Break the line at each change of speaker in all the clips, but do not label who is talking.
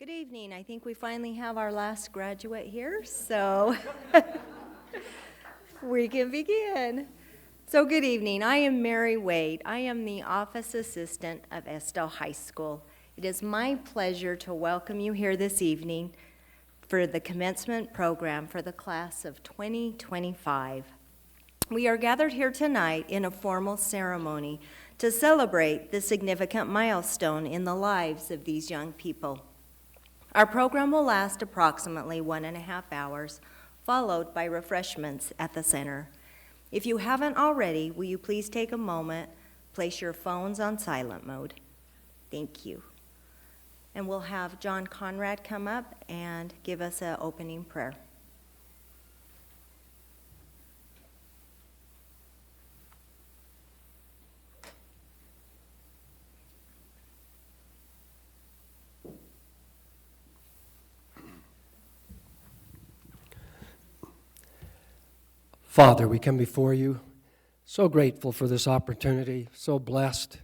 Good evening. I think we finally have our last graduate here, so we can begin. So good evening. I am Mary Wade. I am the office assistant of EskDale High School. It is my pleasure to welcome you here this evening for the commencement program for the class of 2025. We are gathered here tonight in a formal ceremony to celebrate the significant milestone in the lives of these young people. Our program will last approximately 1.5 hours, followed by refreshments at the center. If you haven't already, will you please take a moment, place your phones on silent mode? Thank you. And we'll have John Conrad come up and give us an opening prayer.
Father, we come before you, so grateful for this opportunity, so blessed,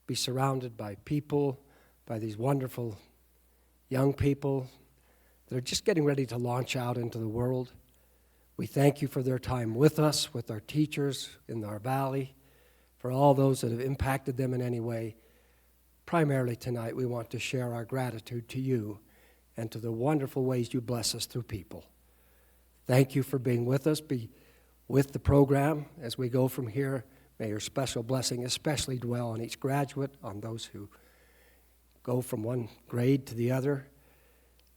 be surrounded by people, by these wonderful young people that are just getting ready to launch out into the world. We thank you for their time with us, with our teachers in our valley, for all those that have impacted them in any way. Primarily tonight, we want to share our gratitude to you and to the wonderful ways you bless us through people. Thank you for being with us. Be with the program as we go from here. May your special blessing especially dwell on each graduate, on those who go from one grade to the other.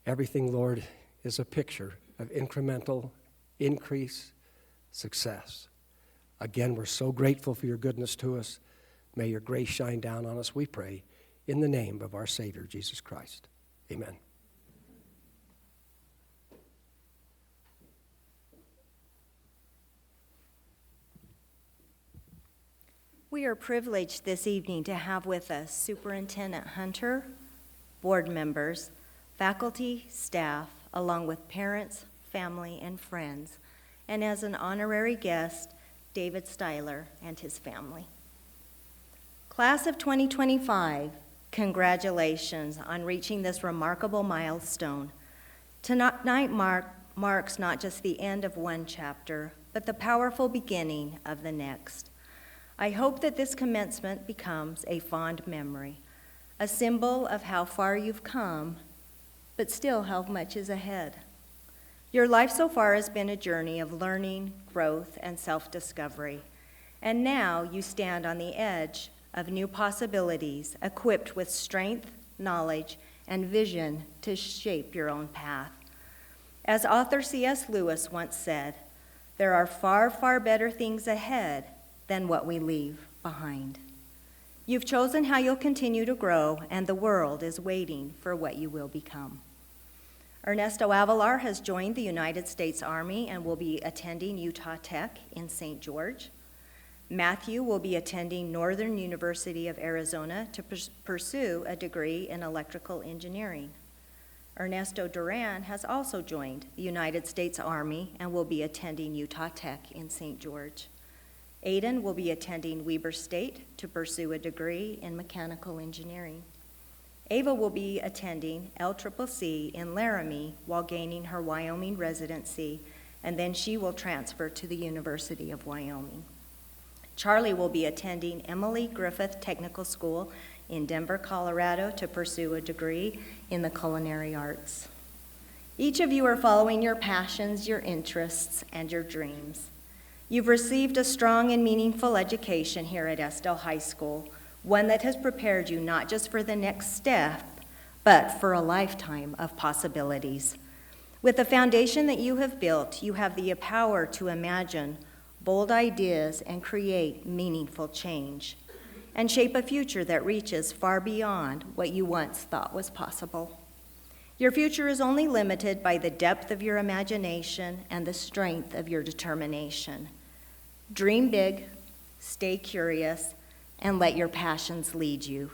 Everything, Lord, is a picture of incremental increase, success. Again, we're so grateful for your goodness to us. May your grace shine down on us, we pray, in the name of our Savior, Jesus Christ. Amen.
We are privileged this evening to have with us Superintendent Hunter, board members, faculty, staff, along with parents, family, and friends, and as an honorary guest, David Styler and his family. Class of 2025, congratulations on reaching this remarkable milestone. Tonight marks not just the end of one chapter, but the powerful beginning of the next. I hope that this commencement becomes a fond memory, a symbol of how far you've come, but still how much is ahead. Your life so far has been a journey of learning, growth, and self-discovery, and now you stand on the edge of new possibilities, equipped with strength, knowledge, and vision to shape your own path. As author C.S. Lewis once said, there are far, far better things ahead than what we leave behind. You've chosen how you'll continue to grow, and the world is waiting for what you will become. Ernesto Avalar has joined the United States Army and will be attending Utah Tech in St. George. Matthew will be attending Northern University of Arizona to pursue a degree in electrical engineering. Ernesto Duran has also joined the United States Army and will be attending Utah Tech in St. George. Aiden will be attending Weber State to pursue a degree in mechanical engineering. Ava will be attending LCCC in Laramie while gaining her Wyoming residency, and then she will transfer to the University of Wyoming. Charlie will be attending Emily Griffith Technical School in Denver, Colorado to pursue a degree in the culinary arts. Each of you are following your passions, your interests, and your dreams. You've received a strong and meaningful education here at EskDale High School, one that has prepared you not just for the next step, but for a lifetime of possibilities. With the foundation that you have built, you have the power to imagine bold ideas and create meaningful change, and shape a future that reaches far beyond what you once thought was possible. Your future is only limited by the depth of your imagination and the strength of your determination. Dream big, stay curious, and let your passions lead you.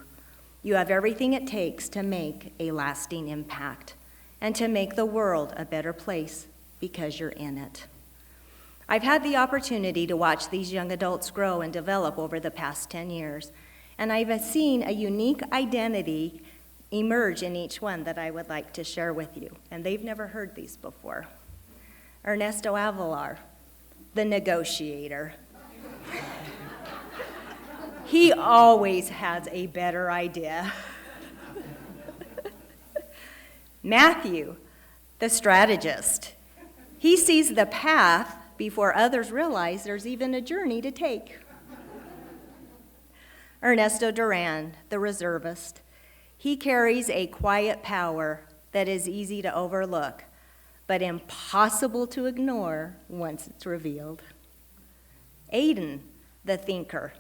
You have everything it takes to make a lasting impact and to make the world a better place because you're in it. I've had the opportunity to watch these young adults grow and develop over the past 10 years, and I've seen a unique identity emerge in each one that I would like to share with you, and they've never heard these before. Ernesto Avalar, the negotiator. He always has a better idea. Matthew, the strategist. He sees the path before others realize there's even a journey to take. Ernesto Duran, the reservist. He carries a quiet power that is easy to overlook, but impossible to ignore once it's revealed. Aiden, the thinker.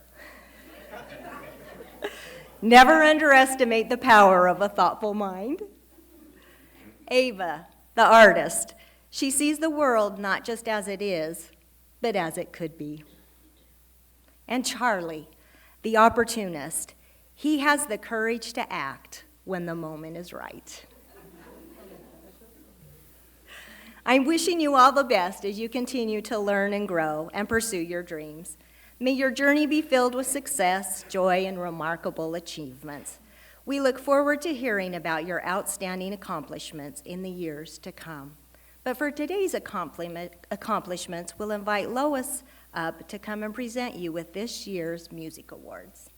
Never underestimate the power of a thoughtful mind. Ava, the artist. She sees the world not just as it is, but as it could be. And Charlie, the opportunist. He has the courage to act when the moment is right. I'm wishing you all the best as you continue to learn and grow and pursue your dreams. May your journey be filled with success, joy, and remarkable achievements. We look forward to hearing about your outstanding accomplishments in the years to come. But for today's accomplishments, we'll invite Lois up to come and present you with this year's music awards.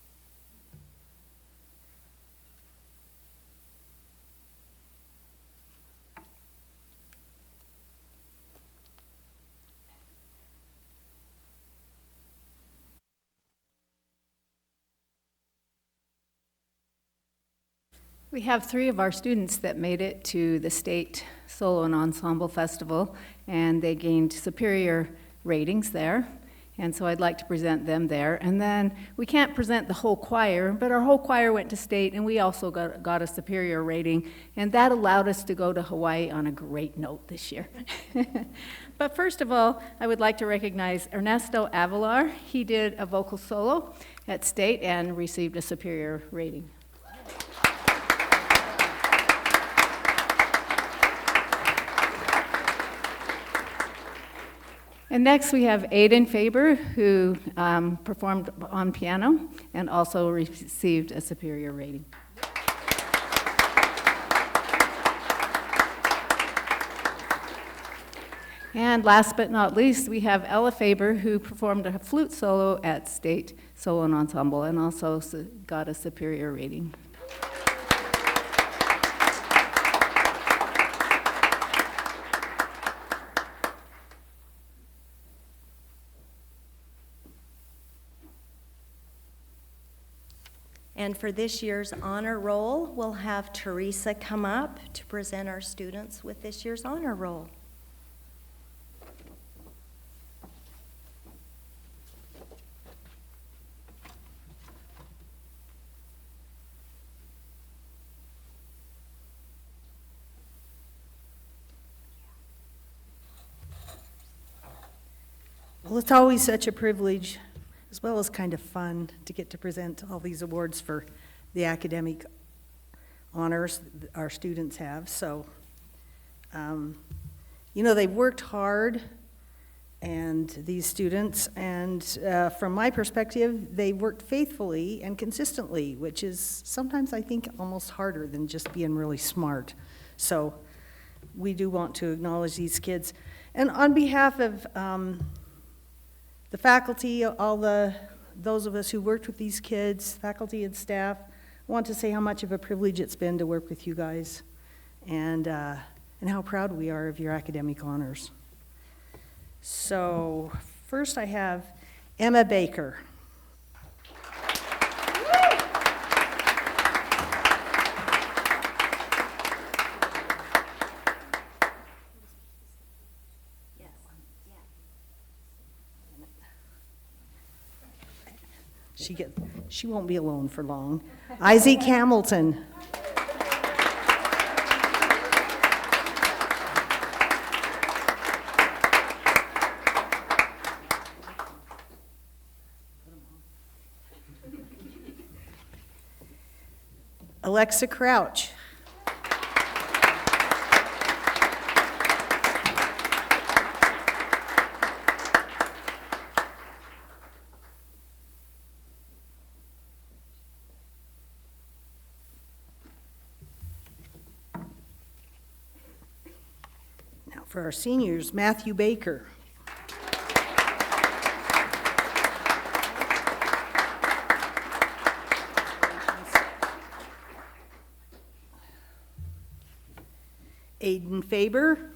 We have 3 of our students that made it to the State Solo and Ensemble Festival, and they gained superior ratings there. And so I'd like to present them there. And then we can't present the whole choir, but our whole choir went to state, and we also got a superior rating. And that allowed us to go to Hawaii on a great note this year. But first of all, I would like to recognize Ernesto Avalar. He did a vocal solo at state and received a superior rating. And next we have Aiden Faber, who performed on piano and also received a superior rating. And last but not least, we have Ella Faber, who performed a flute solo at State Solo and Ensemble and also got a superior rating.
And for this year's honor roll, we'll have Teresa come up to present our students with this year's honor roll.
Well, it's always such a privilege, as well as kind of fun, to get to present all these awards for the academic honors that our students have. So, you know, they've worked hard, and these students, and from my perspective, they worked faithfully and consistently, which is sometimes, I think, almost harder than just being really smart. So we do want to acknowledge these kids. And on behalf of the faculty, those of us who worked with these kids, faculty and staff, I want to say how much of a privilege it's been to work with you guys, and how proud we are of your academic honors. So first I have Emma Baker. She won't be alone for long. Isaac Hamilton. Alexa Crouch. For our seniors, Matthew Baker. Aiden Faber.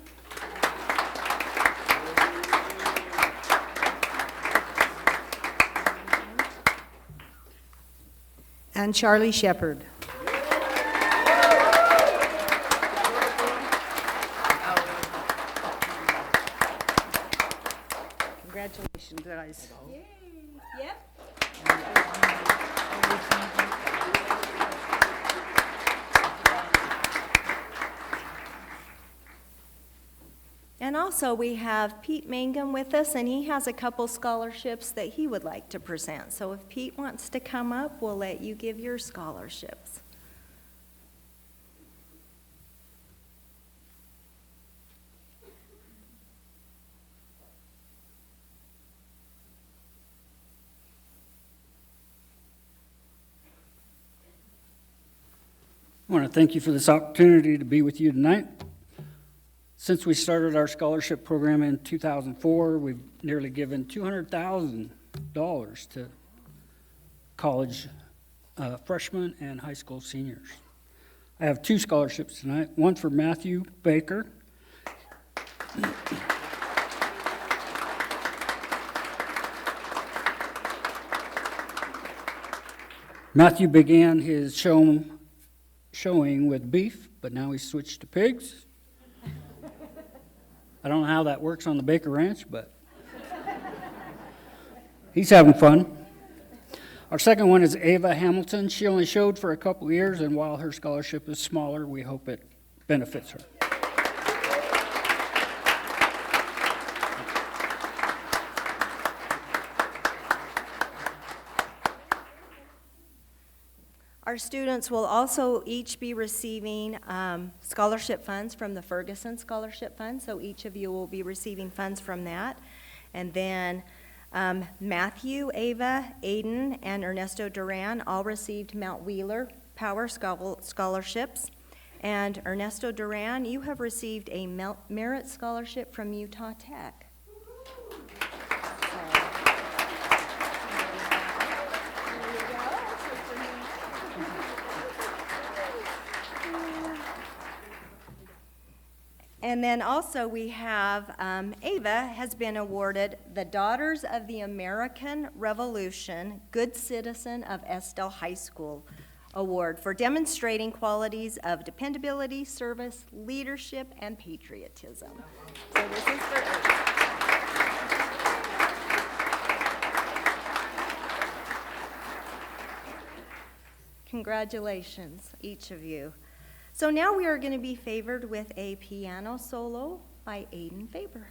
And Charlie Shepard. Congratulations, guys.
And also, we have Pete Mangum with us, and he has a couple scholarships that he would like to present. So if Pete wants to come up, we'll let you give your scholarships.
I want to thank you for this opportunity to be with you tonight. Since we started our scholarship program in 2004, we've nearly given $200,000 to college freshmen and high school seniors. I have two scholarships tonight, one for Matthew Baker. Matthew began his showing with beef, but now he's switched to pigs. I don't know how that works on the Baker Ranch, but he's having fun. Our second one is Ava Hamilton. She only showed for a couple of years, and while her scholarship is smaller, we hope it benefits her.
Our students will also each be receiving scholarship funds from the Ferguson Scholarship Fund, so each of you will be receiving funds from that. And then Matthew, Ava, Aiden, and Ernesto Duran all received Mount Wheeler Power Scholarships. And Ernesto Duran, you have received a Merit Scholarship from Utah Tech. And then also we have Ava has been awarded the Daughters of the American Revolution Good Citizen of EskDale High School Award for demonstrating qualities of dependability, service, leadership, and patriotism. So this is for Ava. Congratulations, each of you. So now we are going to be favored with a piano solo by Aiden Faber.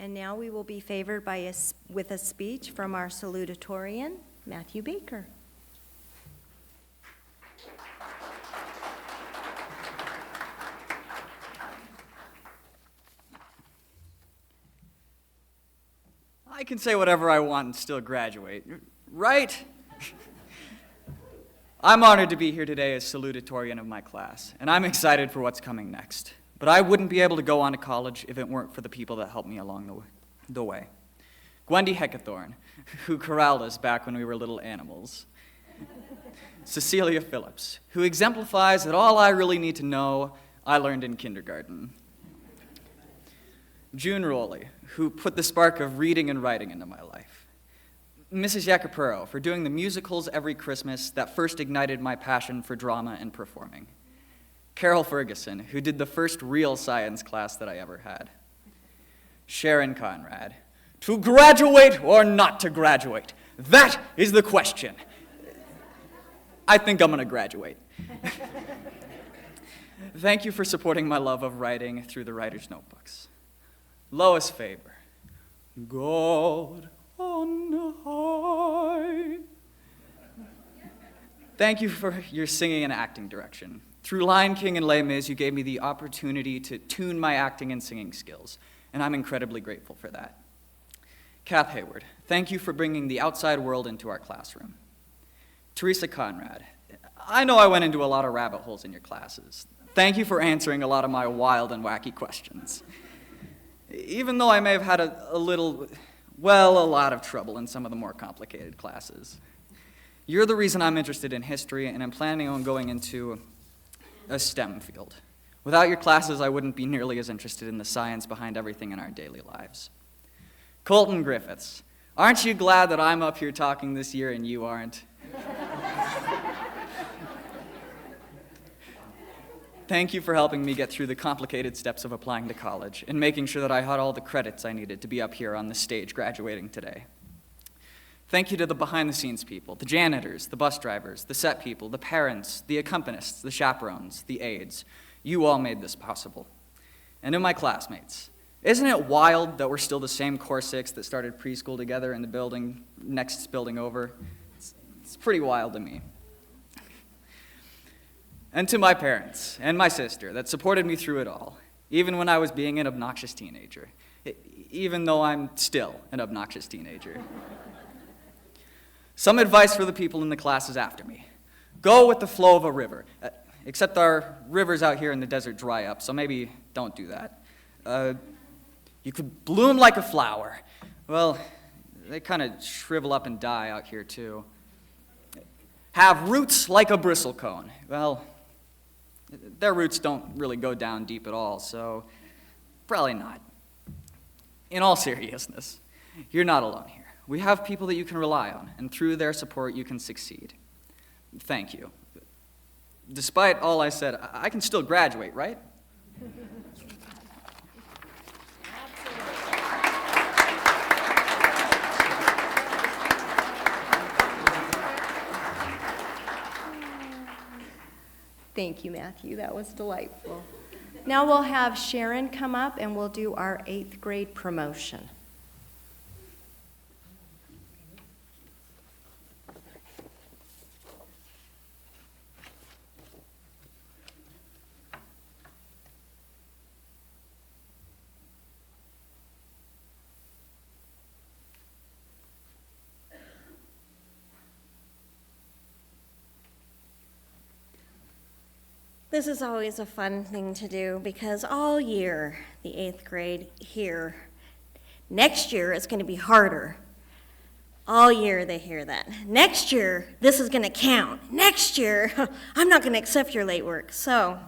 And now we will be favored with a speech from our salutatorian, Matthew Baker.
I can say whatever I want and still graduate, right? I'm honored to be here today as salutatorian of my class, and I'm excited for what's coming next. But I wouldn't be able to go on to college if it weren't for the people that helped me along the way. Gwendy Heckathorn, who corralled us back when we were little animals. Cecilia Phillips, who exemplifies that all I really need to know I learned in kindergarten. June Rowley, who put the spark of reading and writing into my life. Mrs. Yakapuro, for doing the musicals every Christmas that first ignited my passion for drama and performing. Carol Ferguson, who did the first real science class that I ever had. Sharon Conrad, to graduate or not to graduate? That is the question. I think I'm going to graduate. Thank you for supporting my love of writing through the writer's notebooks. Lois Faber, God on high. Thank you for your singing and acting direction. Through Lion King and Les Mis, you gave me the opportunity to tune my acting and singing skills, and I'm incredibly grateful for that. Kath Hayward, thank you for bringing the outside world into our classroom. Teresa Conrad, I know I went into a lot of rabbit holes in your classes. Thank you for answering a lot of my wild and wacky questions. Even though I may have had a lot of trouble in some of the more complicated classes. You're the reason I'm interested in history, and I'm planning on going into a STEM field. Without your classes, I wouldn't be nearly as interested in the science behind everything in our daily lives. Colton Griffiths, aren't you glad that I'm up here talking this year and you aren't? Thank you for helping me get through the complicated steps of applying to college and making sure that I had all the credits I needed to be up here on the stage graduating today. Thank you to the behind-the-scenes people, the janitors, the bus drivers, the set people, the parents, the accompanists, the chaperones, the aides. You all made this possible. And to my classmates, isn't it wild that we're still the same core six that started preschool together in the building, next building over? It's pretty wild to me. And to my parents and my sister that supported me through it all, even when I was being an obnoxious teenager, even though I'm still an obnoxious teenager. Some advice for the people in the classes after me. Go with the flow of a river, except our rivers out here in the desert dry up, so maybe don't do that. You could bloom like a flower. Well, they kind of shrivel up and die out here too. Have roots like a bristlecone. Well, their roots don't really go down deep at all, so probably not. In all seriousness, you're not alone here. We have people that you can rely on, and through their support, you can succeed. Thank you. Despite all I said, I can still graduate, right?
Thank you, Matthew. That was delightful. Now we'll have Sharon come up and we'll do our 8th grade promotion.
This is always a fun thing to do because all year, the 8th grade here, next year it's going to be harder. All year they hear that. Next year, this is going to count. Next year, I'm not going to accept your late work. So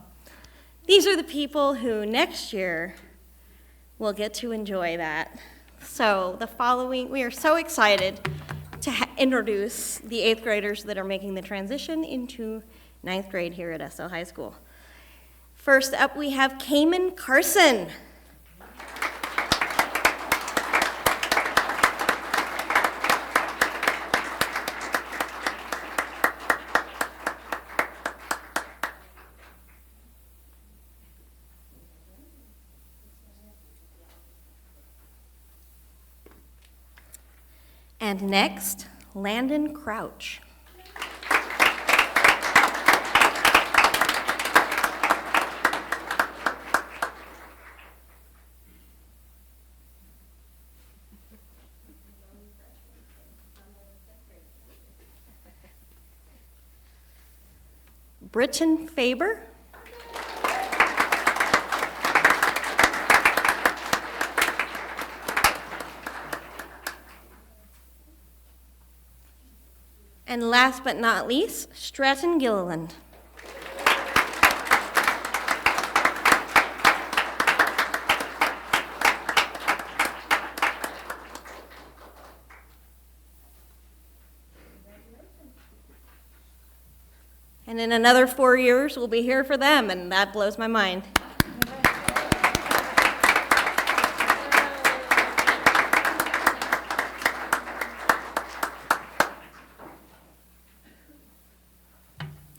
these are the people who next year will get to enjoy that. So we are so excited to introduce the 8th graders that are making the transition into 9th grade here at EskDale High School. First up, we have Cayman Carson. And next, Landon Crouch. Britton Faber. And last but not least, Stratton Gilliland. And in another 4 years, we'll be here for them, and that blows my mind.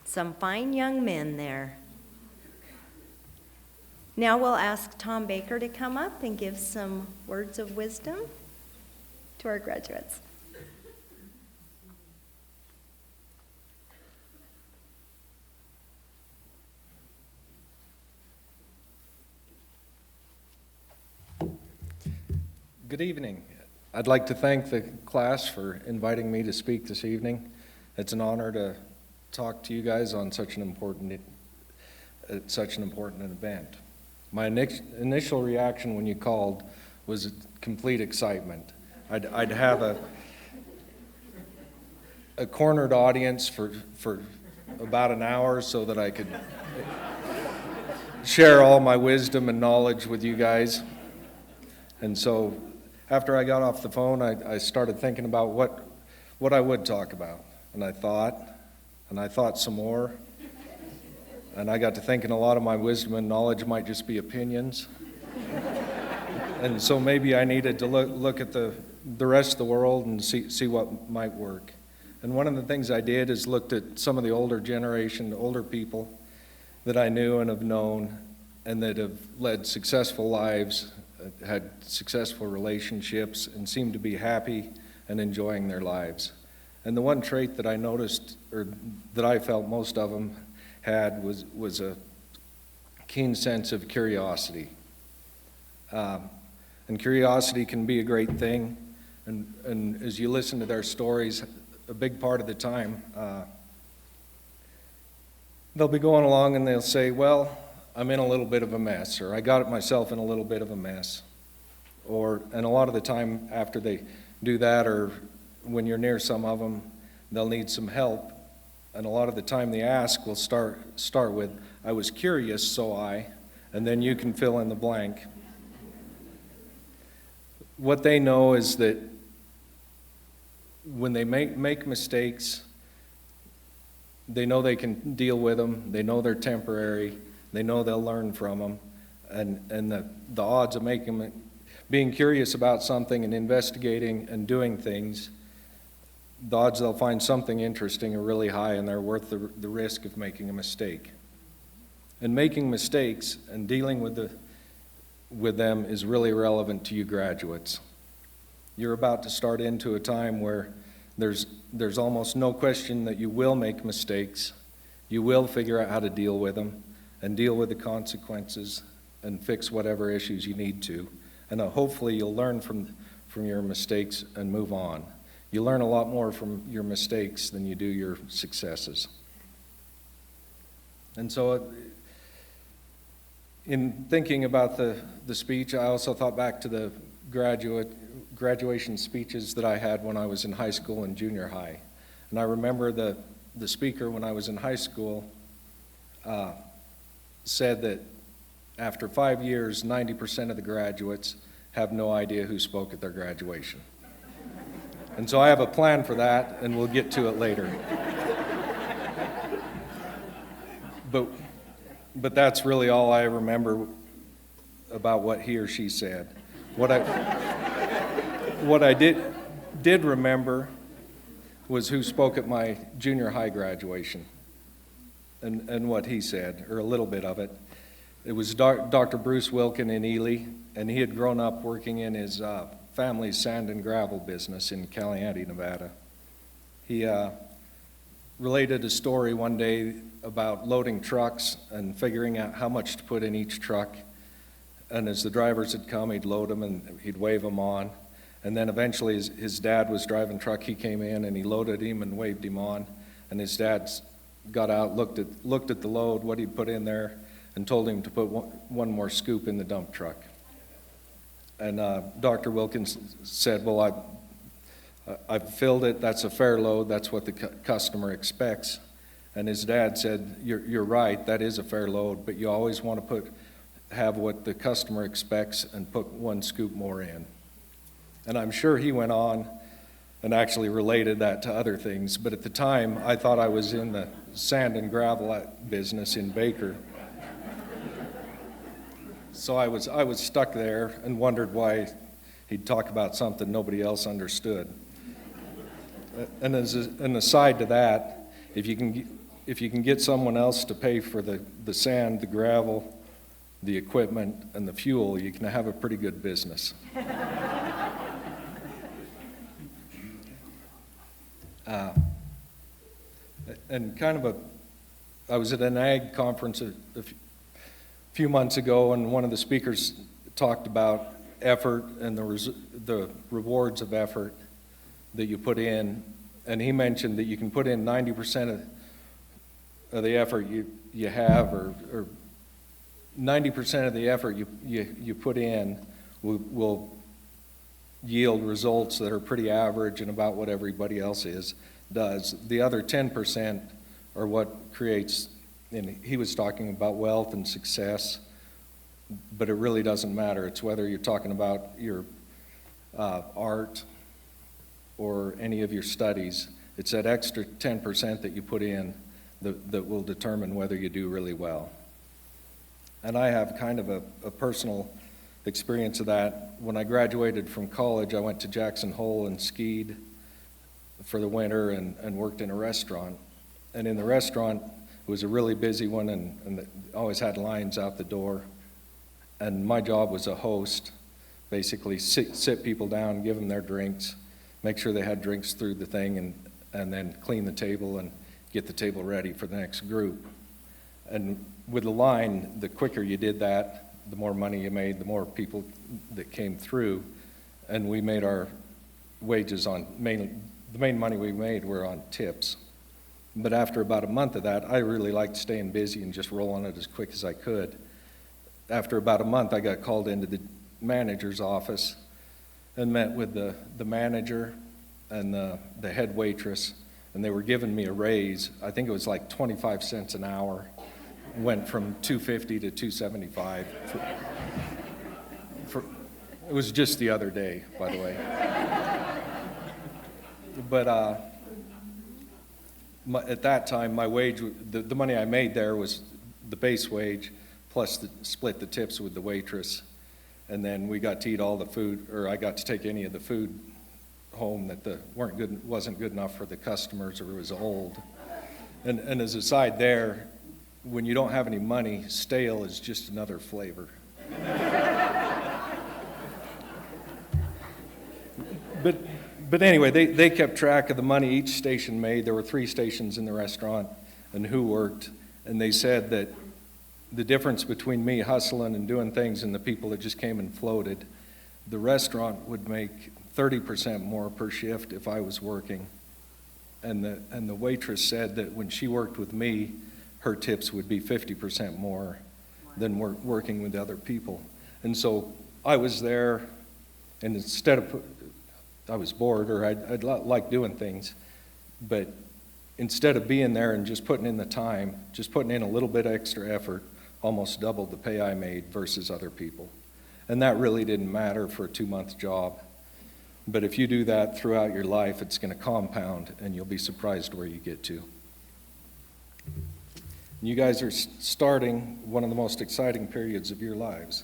Some fine young men there. Now we'll ask Tom Baker to come up and give some words of wisdom to our graduates.
Good evening. I'd like to thank the class for inviting me to speak this evening. It's an honor to talk to you guys on such an important event. My initial reaction when you called was complete excitement. I'd have a cornered audience for about an hour so that I could share all my wisdom and knowledge with you guys. And so after I got off the phone, I started thinking about what I would talk about. And I thought some more. And I got to thinking a lot of my wisdom and knowledge might just be opinions. And so maybe I needed to look at the rest of the world and see what might work. And one of the things I did is looked at some of the older generation, older people that I knew and have known and that have led successful lives, had successful relationships, and seemed to be happy and enjoying their lives. And the one trait that I noticed, or that I felt most of them had, was a keen sense of curiosity. And curiosity can be a great thing. And as you listen to their stories, a big part of the time, they'll be going along and they'll say, well, I'm in a little bit of a mess, or I got myself in a little bit of a mess. And a lot of the time after they do that, or when you're near some of them, they'll need some help. And a lot of the time the ask will start with, I was curious, so and then you can fill in the blank. What they know is that when they make mistakes, they know they can deal with them, they know they're temporary, they know they'll learn from them, and the odds of being curious about something and investigating and doing things, the odds they'll find something interesting are really high, and they're worth the risk of making a mistake. And making mistakes and dealing with them is really relevant to you graduates. You're about to start into a time where there's almost no question that you will make mistakes. You will figure out how to deal with them and deal with the consequences and fix whatever issues you need to. And hopefully you'll learn from your mistakes and move on. You learn a lot more from your mistakes than you do your successes. And so in thinking about the speech, I also thought back to the graduation speeches that I had when I was in high school and junior high. And I remember the speaker when I was in high school said that after 5 years, 90% of the graduates have no idea who spoke at their graduation. And so I have a plan for that, and we'll get to it later. But that's really all I remember about what he or she said. What I did remember was who spoke at my junior high graduation and what he said, or a little bit of it. It was Dr. Bruce Wilkin in Ely, and he had grown up working in his family's sand and gravel business in Caliente, Nevada. He related a story one day about loading trucks and figuring out how much to put in each truck. And as the drivers would come, he'd load them and he'd wave them on. And then eventually his dad was driving a truck. He came in and he loaded him and waved him on. And his dad got out, looked at the load, what he'd put in there, and told him to put one more scoop in the dump truck. And Dr. Wilkins said, well, I've filled it, that's a fair load, that's what the customer expects. And his dad said, you're right, that is a fair load, but you always want to have what the customer expects and put one scoop more in. And I'm sure he went on and actually related that to other things, but at the time, I thought I was in the sand and gravel business in Baker. So I was stuck there and wondered why he'd talk about something nobody else understood. And as an aside to that, if you can get someone else to pay for the sand, the gravel, the equipment, and the fuel, you can have a pretty good business. And I was at an ag conference a few months ago, and one of the speakers talked about effort and the rewards of effort that you put in, and he mentioned that you can put in 90% of the effort you have, or 90% of the effort you put in will yield results that are pretty average and about what everybody else does. The other 10% are what creates, and he was talking about wealth and success, but it really doesn't matter. It's whether you're talking about your art or any of your studies. It's that extra 10% that you put in that will determine whether you do really well. And I have kind of a personal experience of that. When I graduated from college, I went to Jackson Hole and skied for the winter and worked in a restaurant. And in the restaurant, it was a really busy one, and always had lines out the door. And my job was a host, basically sit people down, give them their drinks, make sure they had drinks through the thing, and then clean the table and get the table ready for the next group. And with the line, the quicker you did that, the more money you made, the more people that came through. And we made our wages the main money we made were on tips. But after about a month of that, I really liked staying busy and just rolling it as quick as I could. After about a month, I got called into the manager's office and met with the manager and the head waitress, and they were giving me a raise. I think it was like 25 cents an hour. Went from $2.50 to $2.75. It was just the other day, by the way. But at that time, my wage, the money I made there was the base wage plus split the tips with the waitress. And then we got to eat all the food, or I got to take any of the food home that wasn't good enough for the customers, or it was old. And as a side there, when you don't have any money, stale is just another flavor. But anyway, they kept track of the money each station made. There were 3 stations in the restaurant and who worked. And they said that the difference between me hustling and doing things and the people that just came and floated, the restaurant would make 30% more per shift if I was working. And the waitress said that when she worked with me, her tips would be 50% more than working with other people. And so I was there, and I was bored, or I'd like doing things, but instead of being there and just putting in the time, just putting in a little bit extra effort, almost doubled the pay I made versus other people. And that really didn't matter for a 2-month job. But if you do that throughout your life, it's going to compound, and you'll be surprised where you get to. You guys are starting one of the most exciting periods of your lives.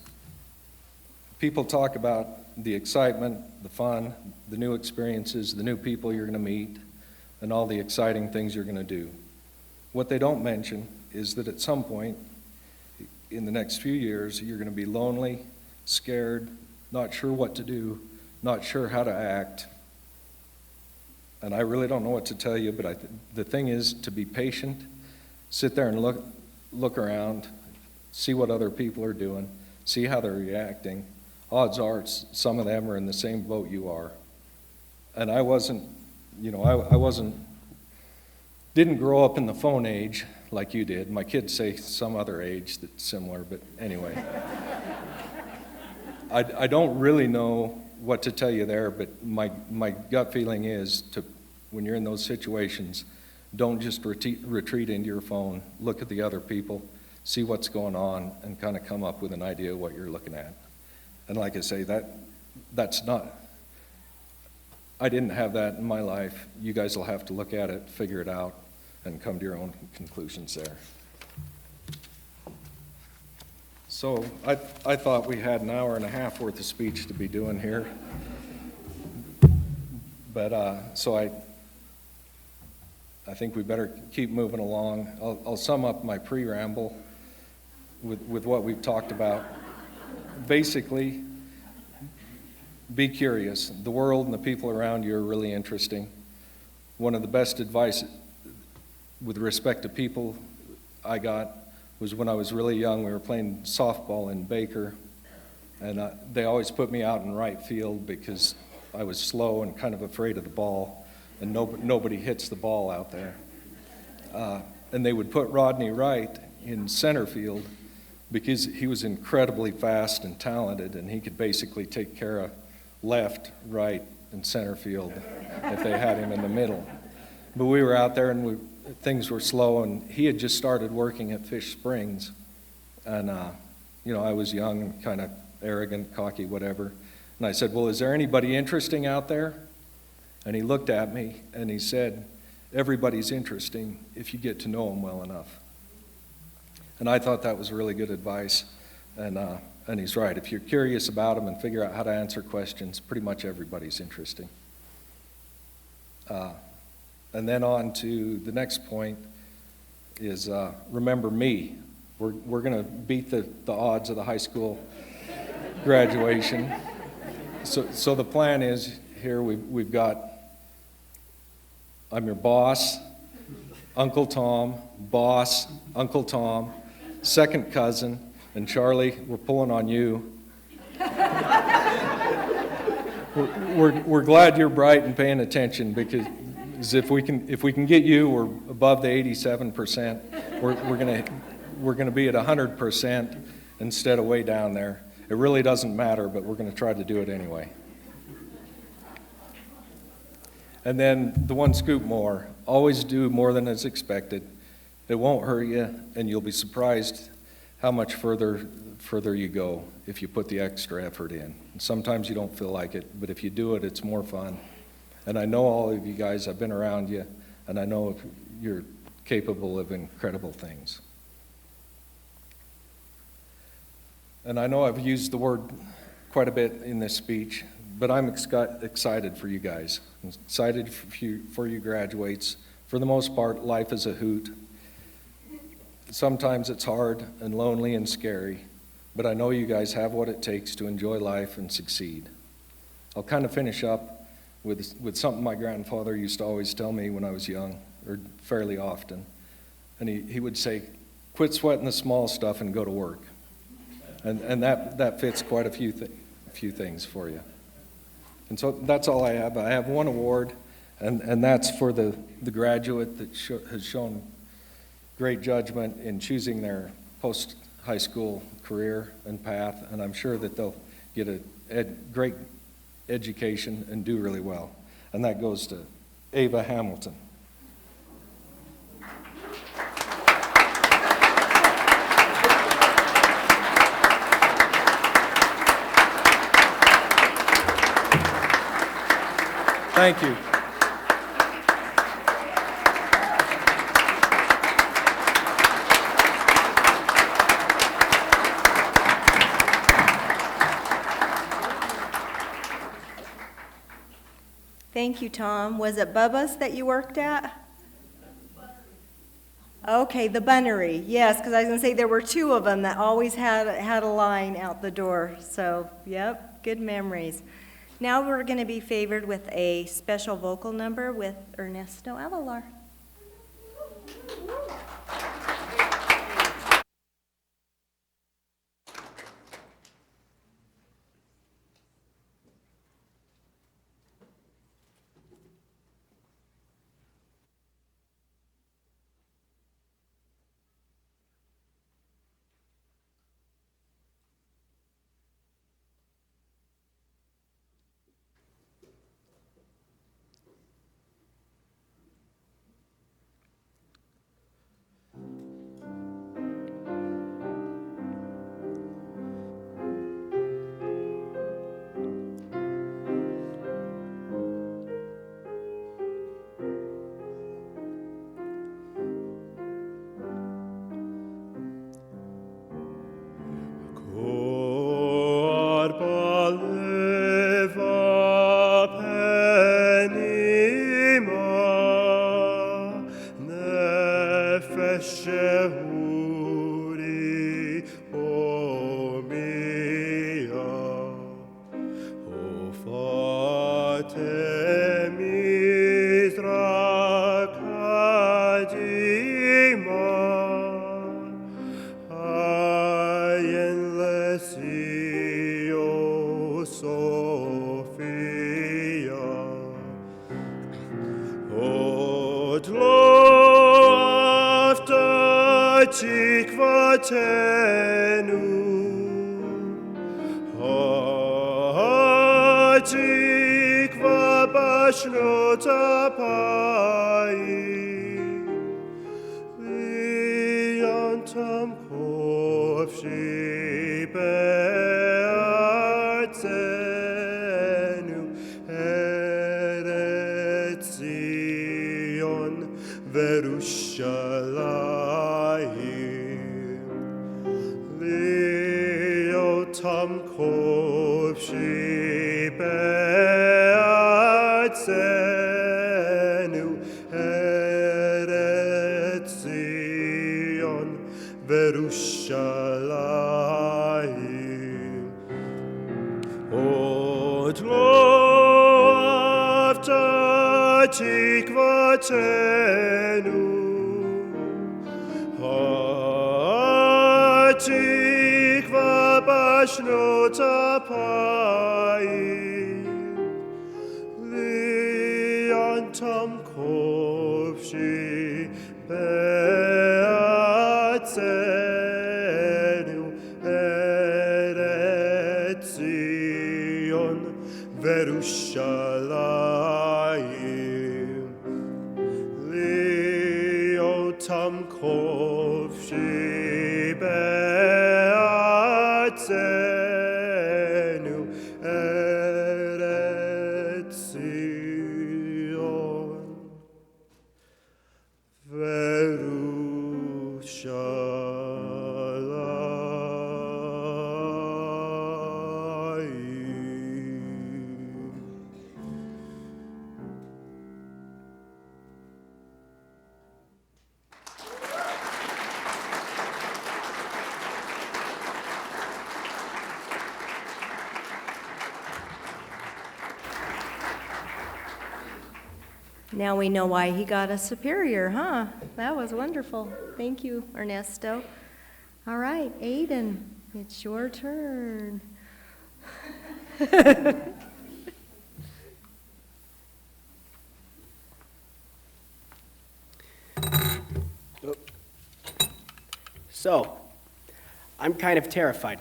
People talk about the excitement, the fun, the new experiences, the new people you're going to meet, and all the exciting things you're going to do. What they don't mention is that at some point in the next few years, you're going to be lonely, scared, not sure what to do, not sure how to act. And I really don't know what to tell you, but the thing is to be patient, sit there and look around, see what other people are doing, see how they're reacting. Odds are some of them are in the same boat you are. And I wasn't, didn't grow up in the phone age like you did. My kids say some other age that's similar, but anyway. I don't really know what to tell you there, but my gut feeling is when you're in those situations, don't just retreat into your phone, look at the other people, see what's going on, and kind of come up with an idea of what you're looking at. And like I say, that's not, I didn't have that in my life. You guys will have to look at it, figure it out, and come to your own conclusions there. So I thought we had an hour and a half worth of speech to be doing here. But so I think we better keep moving along. I'll sum up my pre-ramble with what we've talked about. Basically, be curious. The world and the people around you are really interesting. One of the best advice with respect to people I got was when I was really young. We were playing softball in Baker, and they always put me out in right field because I was slow and kind of afraid of the ball, and nobody hits the ball out there. And they would put Rodney Wright in center field because he was incredibly fast and talented, and he could basically take care of left, right, and center field if they had him in the middle. But we were out there, and things were slow, and he had just started working at Fish Springs. And, I was young and kind of arrogant, cocky, whatever. And I said, well, is there anybody interesting out there? And he looked at me, and he said, everybody's interesting if you get to know them well enough. And I thought that was really good advice. And he's right. If you're curious about them and figure out how to answer questions, pretty much everybody's interesting. And then on to the next point is remember me. We're going to beat the odds of the high school graduation. So the plan is here we've got, I'm your boss, Uncle Tom, boss, Uncle Tom, second cousin, and Charlie, we're pulling on you. We're glad you're bright and paying attention because if we can get you, we're above the 87%. We're gonna be at 100% instead of way down there. It really doesn't matter, but we're gonna try to do it anyway. And then the one scoop more. Always do more than is expected. It won't hurt you, and you'll be surprised how much further you go if you put the extra effort in. And sometimes you don't feel like it, but if you do it, it's more fun. And I know all of you guys, I've been around you, and I know you're capable of incredible things. And I know I've used the word quite a bit in this speech, but I'm excited for you guys. I'm excited for you graduates. For the most part, life is a hoot. Sometimes it's hard and lonely and scary, but I know you guys have what it takes to enjoy life and succeed. I'll kind of finish up with something my grandfather used to always tell me when I was young, or fairly often. And he would say, quit sweating the small stuff and go to work. And that fits quite a few things for you. And so that's all I have. I have one award, and that's for the graduate that has shown great judgment in choosing their post-high school career and path, and I'm sure that they'll get a great education and do really well. And that goes to Ava Hamilton. Thank you.
Thank you, Tom. Was it Bubba's that you worked at? Okay, the Bunnery. Yes, because I was going to say there were two of them that always had a line out the door. So, yep, good memories. Now we're going to be favored with a special vocal number with Ernesto Avalar. Now we know why he got a superior, huh? That was wonderful. Thank you, Ernesto. All right, Aiden, it's your turn.
So, I'm kind of terrified.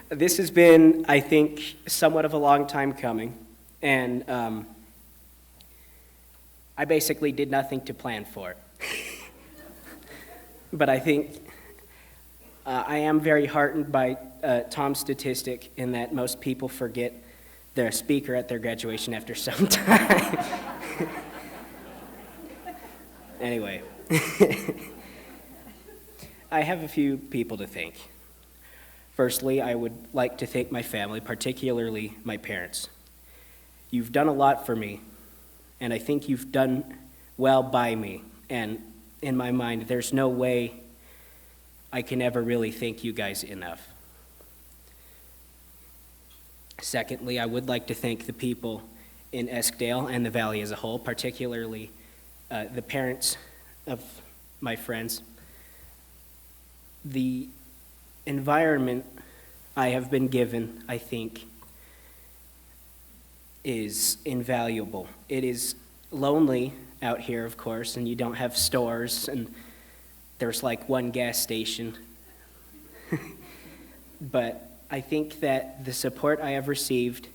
This has been, I think, somewhat of a long time coming. And I basically did nothing to plan for it. But I think I am very heartened by Tom's statistic in that most people forget their speaker at their graduation after some time. Anyway, I have a few people to thank. Firstly, I would like to thank my family, particularly my parents. You've done a lot for me, and I think you've done well by me. And in my mind, there's no way I can ever really thank you guys enough. Secondly, I would like to thank the people in EskDale and the Valley as a whole, particularly the parents of my friends. The environment I have been given, I think, is invaluable. It is lonely out here, of course, and you don't have stores, and there's like one gas station. But I think that the support I have received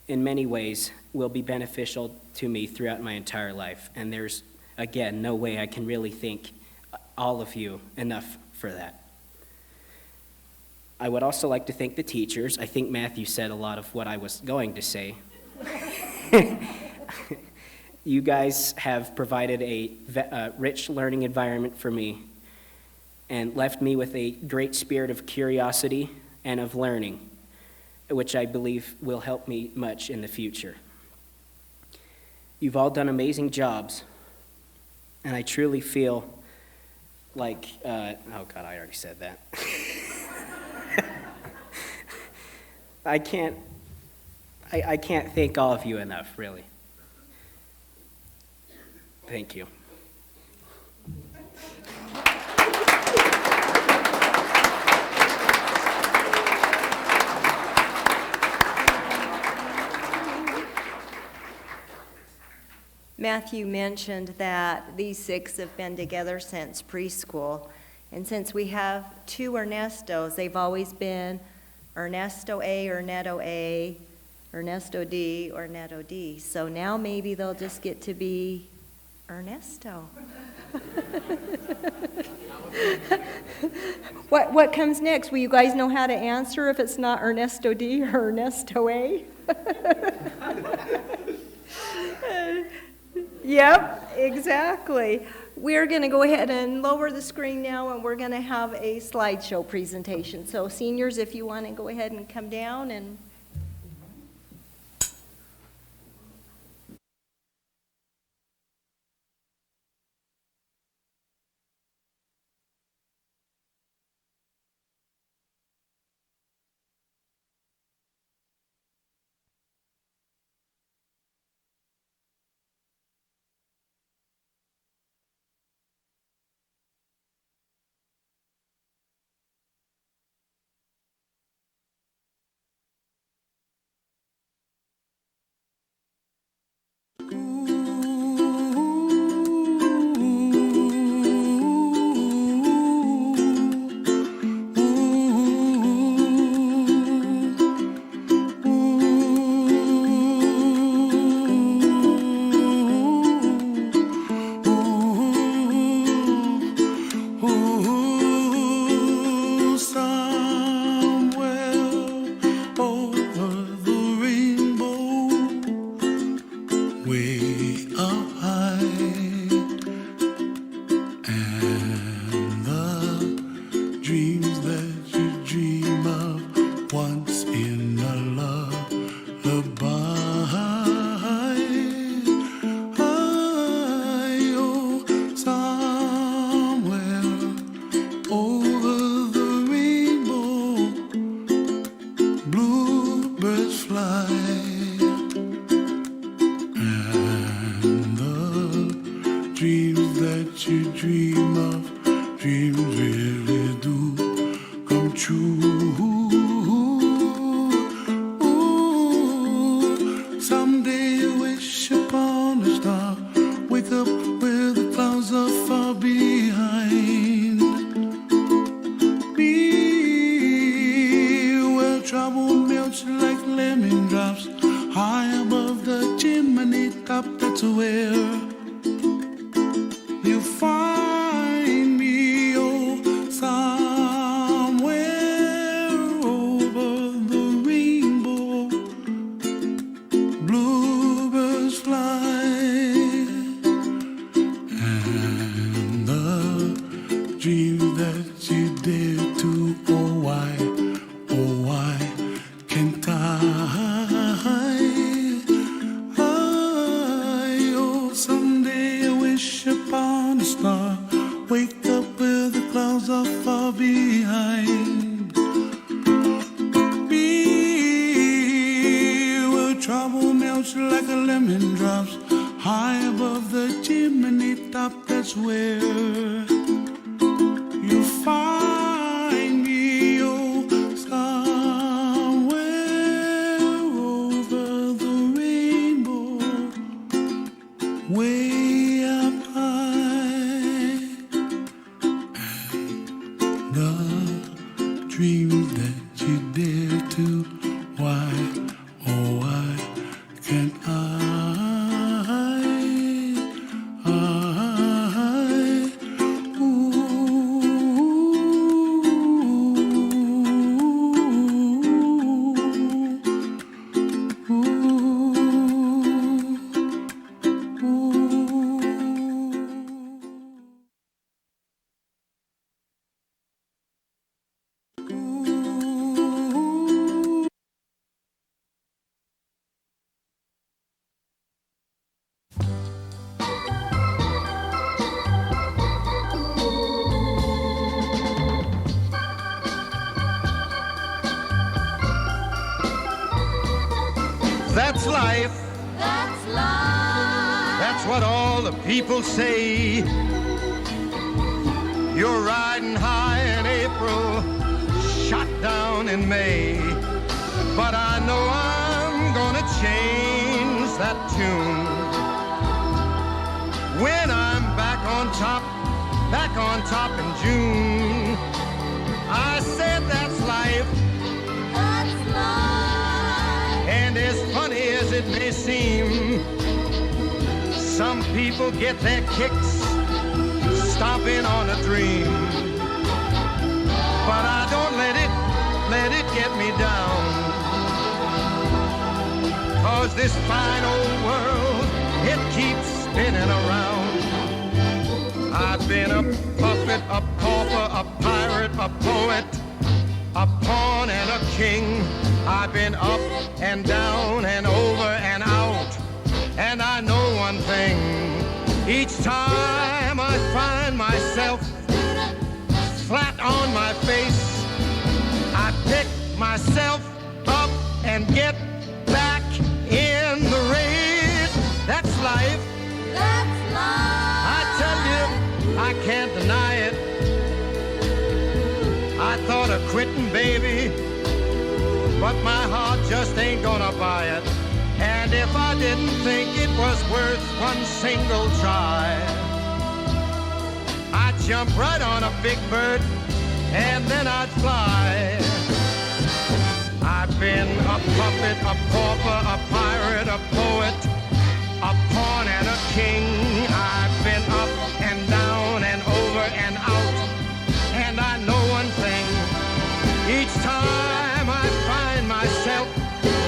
in many ways will be beneficial to me throughout my entire life. And there's, again, no way I can really thank all of you enough for that. I would also like to thank the teachers. I think Matthew said a lot of what I was going to say. You guys have provided a rich learning environment for me and left me with a great spirit of curiosity and of learning, which I believe will help me much in the future. You've all done amazing jobs, and I truly feel like, oh God, I already said that. I can't thank all of you enough, really. Thank you.
Matthew mentioned that these 6 have been together since preschool. And since we have 2 Ernestos, they've always been Ernesto A, Ernesto A, Ernesto D, or Ernesto D. So now maybe they'll just get to be Ernesto. What comes next? Will you guys know how to answer if it's not Ernesto D or Ernesto A? Yep, exactly. We're going to go ahead and lower the screen now, and we're going to have a slideshow presentation. So seniors, if you want to go ahead and come down and
find me, oh, somewhere up, that's where you'll find me. Oh, somewhere over the rainbow, way up high. And the dreams that you dare to, why, oh why can't I?
That's life.
That's life.
That's what all the people say. You're riding high in April, shot down in May. But I know I'm gonna change that tune when I'm back on top in June. I said that's life.
That's life.
And as funny as it may seem, some people get their kicks stomping on a dream. But I don't let it get me down. 'Cause this fine old world, it keeps spinning around. I've been a puppet, a pauper, a pirate, a poet, a pawn and a king. I've been up and down and over and out. And I know one thing, each time I find myself flat on my face, I pick myself up and get back in the race. That's life.
That's life.
I tell you, I can't deny it. I thought of quitting, baby, but my heart just ain't gonna buy it. And if I didn't think it was worth one single try, I'd jump right on a big bird and then I'd fly. I've been a puppet, a pauper, a pirate, a poet, a pawn and a king. I've been up and down and over and out. And I know one thing, each time I find myself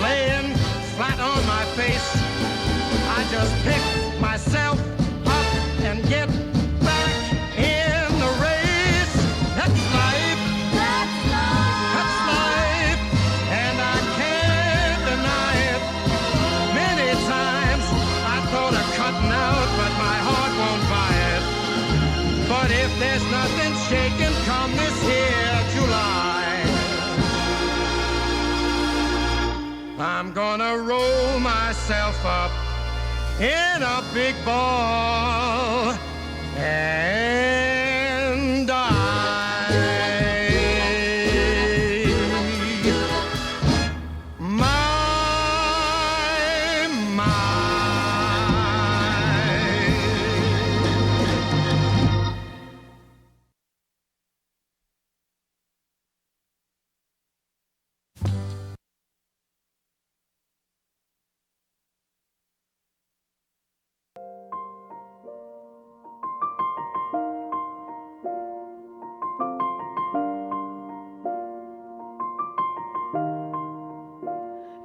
laying flat on my face, I just pick myself up and get back in the race. That's life.
That's life.
That's life. And I can't deny it. Many times I thought of cutting out, but my heart won't buy it. But if there's nothing shaking come this here July, I'm gonna roll myself up in a big ball and die. My.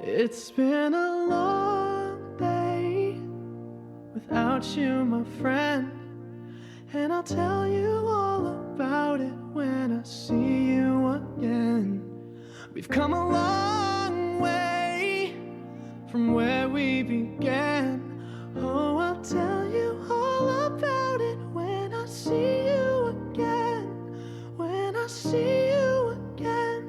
It's been a long day without you, my friend, and I'll tell you all about it when I see you again. We've come a long way from where we began. Oh, I'll tell you all about it when I see you again, when I see you again.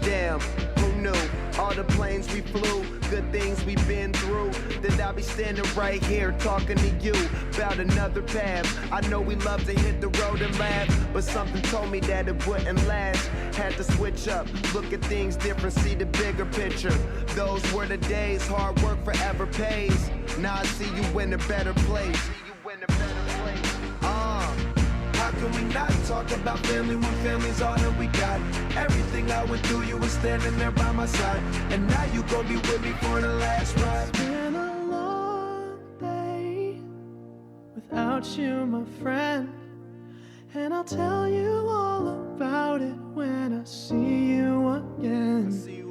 Damn, who knew? All the planes we flew good things we've been through, that I'll be standing right here talking to you about another path. I know we love to hit the road and laugh, but something told me that it wouldn't last. Had to switch up, look at things different, see the bigger picture. Those were the days, hard work forever pays. Now I see you in a better place. How can we not talk about family when family's all that we got? Everything I went through, you were standing there by my side, and now you gon' be with me for the last ride.
It's been a long day without you, my friend, and I'll tell you all about it when I see you again.
I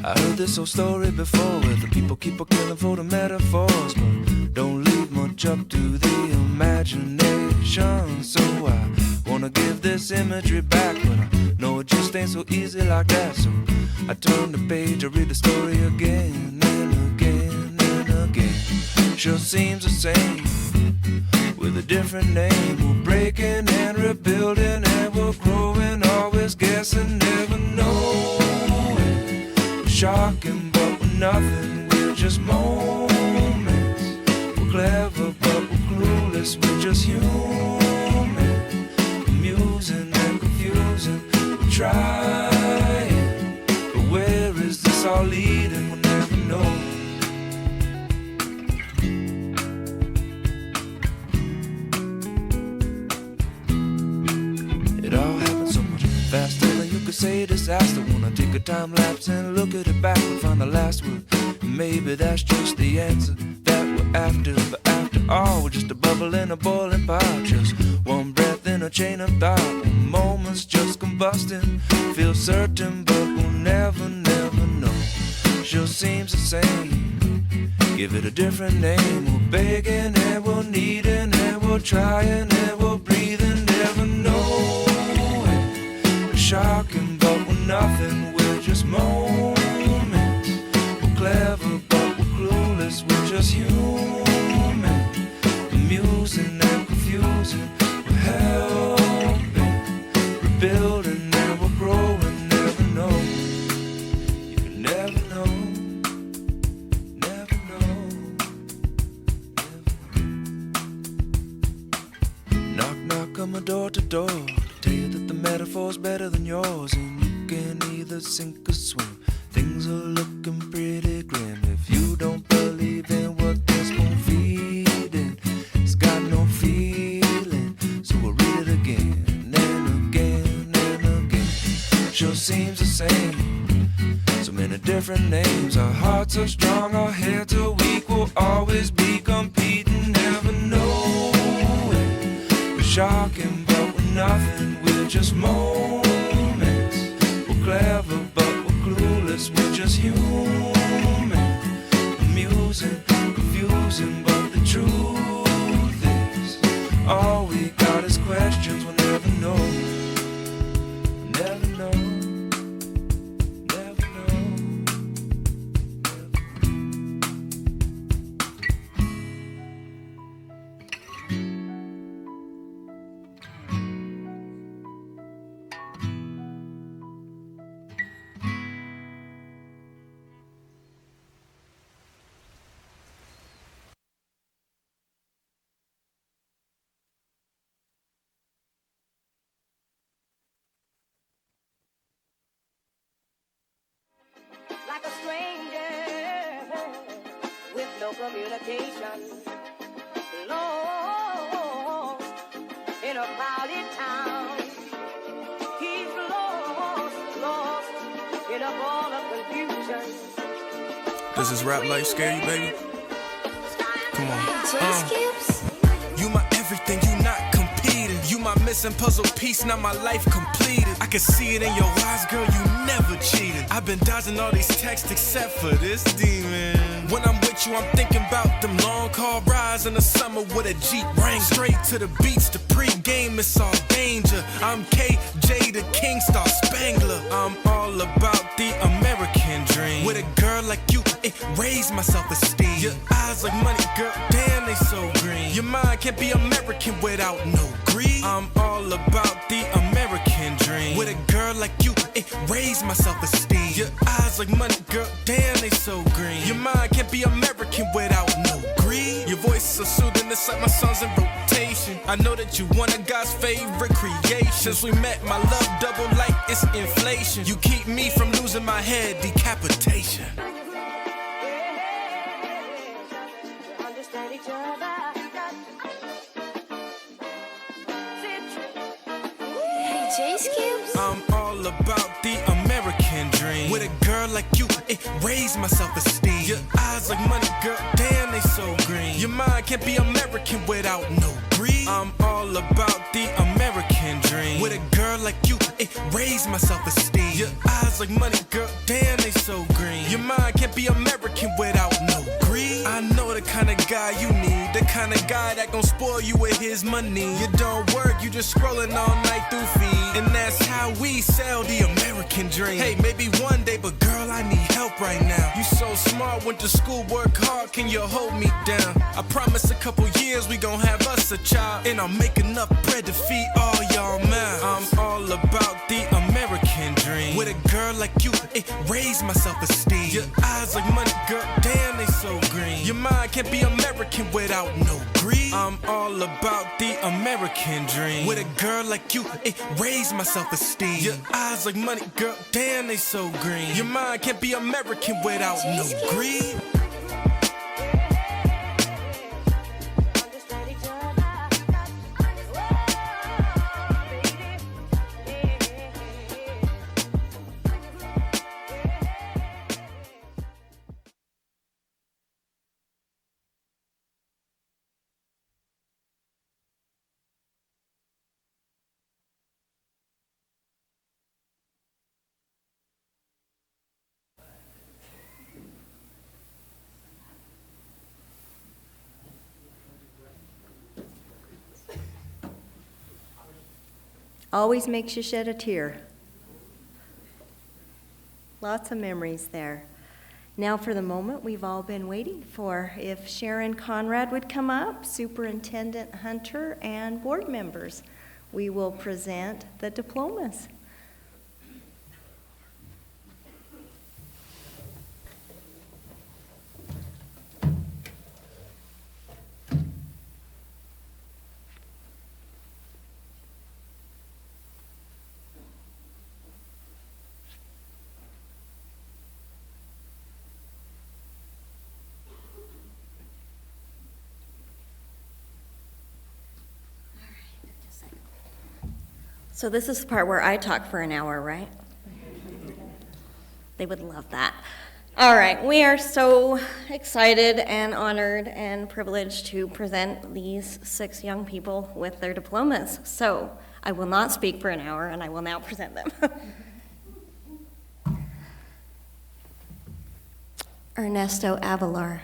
I heard this old story before where the people keep a killing for the metaphors, but don't leave much up to the imagination. So I wanna give this imagery back, but I know it just ain't so easy like that. So I turn the page, I read the story again and again and again. Sure seems the same with a different name. We're breaking and rebuilding and we're growing, always guessing, never knowing. We're shocking but we're nothing, we're just moments. We're clever but we're clueless, we're just human. Amusing and confusing, we're trying, but where is this all leading? We'll never know. It all happened so much faster than you could say disaster. Wanna take a time lapse and look at it back and find the last word. Maybe that's just the answer that we're after. But after all, we're just a bubble in a boiling pot, just one breath in a chain of thought. Moments just combusting, feel certain, but we'll never, never know. Sure seems the same, give it a different name. We're begging and we're needing and we're trying and we're breathing, never knowing. We're shocking but we're nothing, we're just moments. We're clever but we're clueless, we're just human. Amusing and confusing, we're helping, rebuilding and we're growing, never know. You can never know. Never know. Knock, knock on my door to door, tell you that the metaphor's better than yours, and you can either sink or swim. Things are looking pretty grim. If you don't believe in what they're spoon feeding, it's got no feeling. So we'll read it again and again and again. Sure seems the same, so many different names. Our hearts are strong, our heads are weak. We'll always be competing, never knowing. We're shocking but we're nothing, we're just moments. We're clever but we're clueless, we're just human. Amusing, confusing, but the truth is all we got is questions. We'll never know. Never know. Never know.
Like a stranger with no communication, lost in a crowded town. He's lost in a ball of confusion.
Does this rap life scare you, baby? Come on.
You my everything, you not competing. You my missing puzzle piece, now my life completed. I can see it in your eyes, girl, you never cheated. I've been dodging all these texts except for this demon. When I'm with you, I'm thinking about them long car rides in the summer with a Jeep Wrangler. Straight to the beach, the pre-game, it's all danger. I'm KJ, the King Star Spangler. I'm all about the American dream. With a girl like you, it raised my self-esteem. Your eyes like money, girl, damn, they so green. Your mind can't be American without no greed. I'm all about the American dream. With a girl like you, it raised my self-esteem. Your eyes like money, girl, damn, they so green. Your mind can't be American without no greed. Your voice is so soothing, it's like my songs in rotation. I know that you one of God's favorite creations. Since we met, my love double like it's inflation. You keep me from losing my head, decapitation.
Understand each other.
I'm all about the American dream. With a girl like you, it raised my self-esteem. Your eyes like money, girl, damn, they so green. Your mind can't be American without no greed. I'm all about the American dream. With a girl like you, it raised my self-esteem. Your eyes like money, girl, damn, they so green. kind of guy you need, the kind of guy that gon' spoil you with his money. You don't work, you just scrolling all night through feed, and that's how we sell the American dream. Hey, maybe one day, but girl, I need help right now. You so smart, went to school, work hard, can you hold me down? I promise a couple years we gon' have us a child, and I'm making enough bread to feed all y'all mouths. I'm all about the American dream. With a girl like you, it raised my self-esteem. Your eyes like money, girl, damn, they so green. Your mind can't be American without no greed. I'm all about the American dream. With a girl like you, it raised my self-esteem. Your eyes like money, girl, damn, they so green. Your mind can't be American without no greed.
Always makes you shed a tear. Lots of memories there. Now for the moment we've all been waiting for. If Sharon Conrad would come up, Superintendent Hunter, and board members, we will present the diplomas. So this is the part where I talk for an hour, right? They would love that. All right, we are so excited and honored and privileged to present these 6 young people with their diplomas. So I will not speak for an hour, and I will now present them. Ernesto Avalar.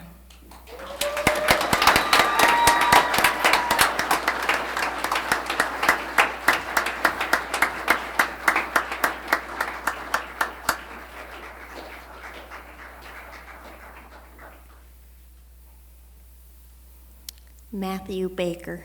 Matthew Baker.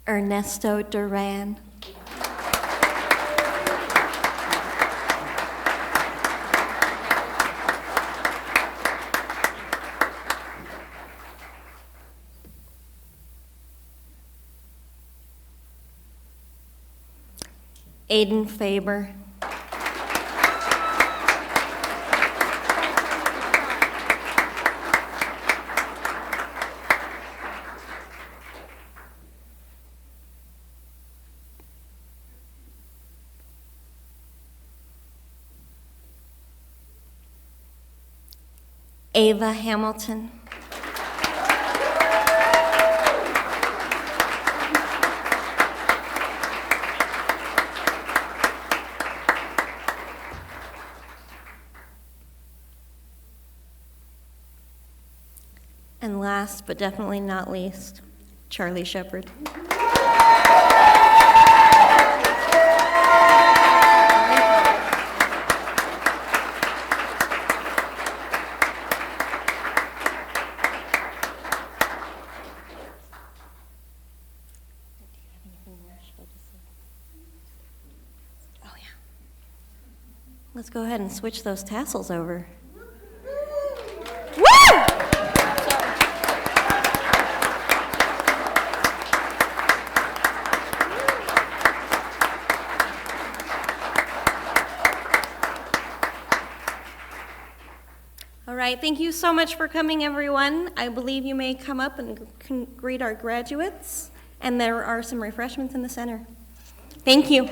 Ernesto Duran. Aiden Faber. Ava Hamilton. And last but definitely not least, Charlie Shepard. Let's go ahead and switch those tassels over. Woo! All right, thank you so much for coming, everyone. I believe you may come up and greet our graduates, and there are some refreshments in the center. Thank you.